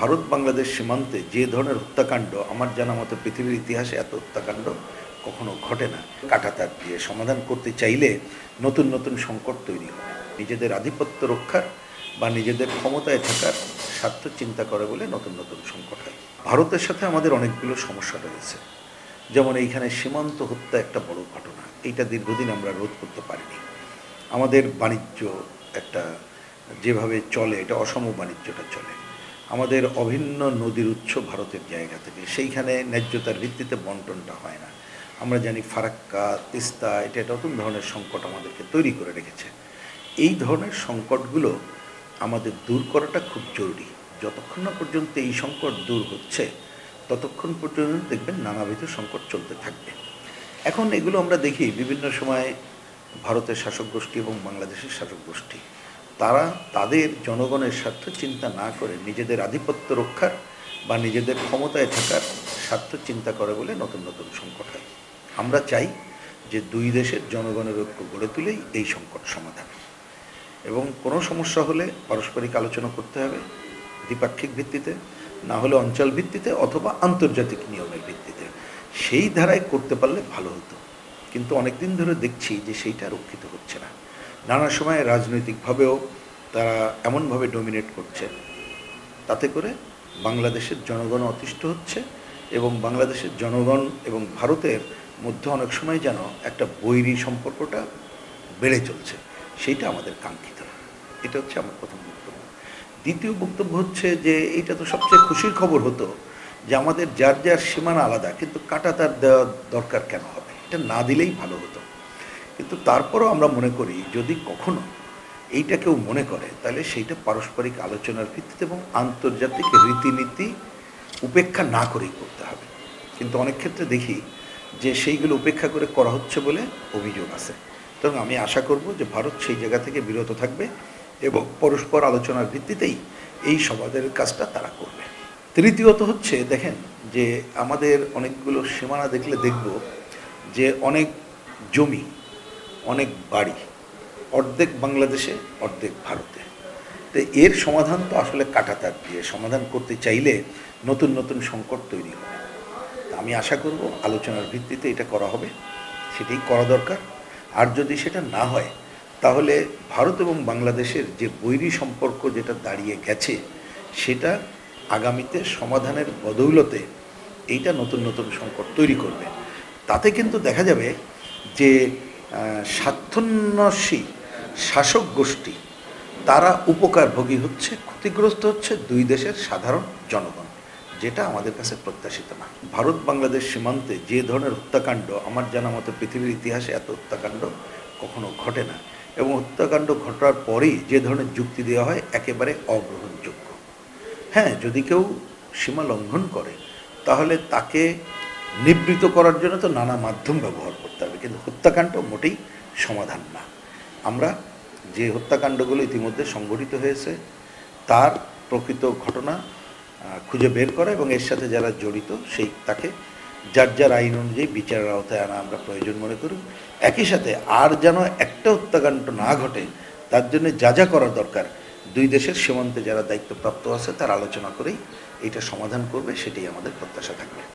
ভারত বাংলাদেশ সীমান্তে যে ধরনের হত্যাকাণ্ড আমার জানা মতো পৃথিবীর ইতিহাসে এত হত্যাকাণ্ড কখনো ঘটে না। কাঁটাতার দিয়ে সমাধান করতে চাইলে নতুন নতুন সংকট তৈরি হয়। নিজেদের আধিপত্য রক্ষার বা নিজেদের ক্ষমতায় থাকার স্বার্থ চিন্তা করে বলে নতুন নতুন সংকট হয়। ভারতের সাথে আমাদের অনেকগুলো সমস্যা রয়েছে, যেমন এইখানে সীমান্ত হত্যা একটা বড় ঘটনা। এইটা দীর্ঘদিন আমরা রোধ করতে পারিনি। আমাদের বাণিজ্য একটা যেভাবে চলে, এটা অসম বাণিজ্যটা চলে। আমাদের অভিন্ন নদীর উৎস ভারতের জায়গা থেকে, সেইখানে ন্যায্যতার ভিত্তিতে বন্টনটা হয় না। আমরা জানি ফারাক্কা, তিস্তা, এটা নতুন ধরনের সংকট আমাদেরকে তৈরি করে রেখেছে। এই ধরনের সংকটগুলো আমাদের দূর করাটা খুব জরুরি। যতক্ষণ না পর্যন্ত এই সংকট দূর হচ্ছে ততক্ষণ পর্যন্ত দেখবেন নানাবিধ সংকট চলতে থাকবে। এখন এগুলো আমরা দেখি বিভিন্ন সময় ভারতের শাসক গোষ্ঠী এবং বাংলাদেশের শাসক গোষ্ঠী, তারা তাদের জনগণের স্বার্থ চিন্তা না করে নিজেদের আধিপত্য রক্ষার বা নিজেদের ক্ষমতায় থাকার স্বার্থ চিন্তা করে বলে নতুন নতুন সংকট হয়। আমরা চাই যে দুই দেশের জনগণের ঐক্য গড়ে তুলেই এই সংকট সমাধান, এবং কোনো সমস্যা হলে পারস্পরিক আলোচনা করতে হবে দ্বিপাক্ষিক ভিত্তিতে, না হলে অঞ্চল ভিত্তিতে অথবা আন্তর্জাতিক নিয়মের ভিত্তিতে। সেই ধারায় করতে পারলে ভালো হতো, কিন্তু অনেক দিন ধরে দেখছি যে সেইটা রক্ষিত হচ্ছে না। নানা সময় রাজনৈতিকভাবেও তারা এমনভাবে ডমিনেট করছে, তাতে করে বাংলাদেশের জনগণ অতিষ্ঠ হচ্ছে এবং বাংলাদেশের জনগণ এবং ভারতের মধ্যে অনেক সময় যেন একটা বৈরী সম্পর্কটা বেড়ে চলছে। সেইটা আমাদের কাঙ্ক্ষিত। এটা হচ্ছে আমার প্রথম বক্তব্য। দ্বিতীয় বক্তব্য হচ্ছে যে এইটা তো সবচেয়ে খুশির খবর হতো যে আমাদের যার যার সীমানা আলাদা, কিন্তু কাঁটাতার দেওয়া দরকার কেন হবে? এটা না দিলেই ভালো হতো। কিন্তু তারপরও আমরা মনে করি যদি কখনো এইটা কেউ মনে করে, তাহলে সেইটা পারস্পরিক আলোচনার ভিত্তিতে এবং আন্তর্জাতিক রীতিনীতি উপেক্ষা না করেই করতে হবে। কিন্তু অনেক ক্ষেত্রে দেখি যে সেইগুলো উপেক্ষা করে করা হচ্ছে বলে অভিযোগ আছে। সুতরাং আমি আশা করব যে ভারত সেই জায়গা থেকে বিরত থাকবে এবং পরস্পর আলোচনার ভিত্তিতেই এই সমাধানের কাজটা তারা করবে। তৃতীয়ত হচ্ছে, দেখেন যে আমাদের অনেকগুলো সীমানা দেখলে দেখব যে অনেক জমি, অনেক বাড়ি অর্ধেক বাংলাদেশে, অর্ধেক ভারতে। তো এর সমাধান তো আসলে কাঁটাতার দিয়ে সমাধান করতে চাইলে নতুন নতুন সংকট তৈরি হবে। আমি আশা করব আলোচনার ভিত্তিতে এটা করা হবে, সেটাই করা দরকার। আর যদি সেটা না হয়, তাহলে ভারত এবং বাংলাদেশের যে বৈরী সম্পর্ক যেটা দাঁড়িয়ে গেছে, সেটা আগামীতে সমাধানের বদৌলতে এইটা নতুন নতুন সংকট তৈরি করবে। তাতে কিন্তু দেখা যাবে যে স্বার্থন্বেষী শাসক গোষ্ঠী তারা উপকারভোগী হচ্ছে, ক্ষতিগ্রস্ত হচ্ছে দুই দেশের সাধারণ জনগণ, যেটা আমাদের কাছে প্রত্যাশিত না। ভারত বাংলাদেশ সীমান্তে যে ধরনের হত্যাকাণ্ড আমার জানা মতো পৃথিবীর ইতিহাসে এত হত্যাকাণ্ড কখনো ঘটে না, এবং হত্যাকাণ্ড ঘটার পরেই যে ধরনের যুক্তি দেওয়া হয় একেবারে অগ্রহণযোগ্য। হ্যাঁ, যদি কেউ সীমা লঙ্ঘন করে তাহলে তাকে নিবৃত করার জন্য তো নানা মাধ্যম ব্যবহার করতে হবে, কিন্তু হত্যাকাণ্ড মোটেই সমাধান না। আমরা যে হত্যাকাণ্ডগুলো ইতিমধ্যে সংঘটিত হয়েছে তার প্রকৃত ঘটনা খুঁজে বের করা এবং এর সাথে যারা জড়িত তাকে যার যার আইন অনুযায়ী বিচারের আওতায় আনা আমরা প্রয়োজন মনে করি। একই সাথে আর যেন একটা হত্যাকাণ্ড না ঘটে তার জন্য যা যা করা দরকার দুই দেশের সীমান্তে যারা দায়িত্বপ্রাপ্ত আছে তার আলোচনা করেই এটা সমাধান করবে, সেটাই আমাদের প্রত্যাশা থাকবে।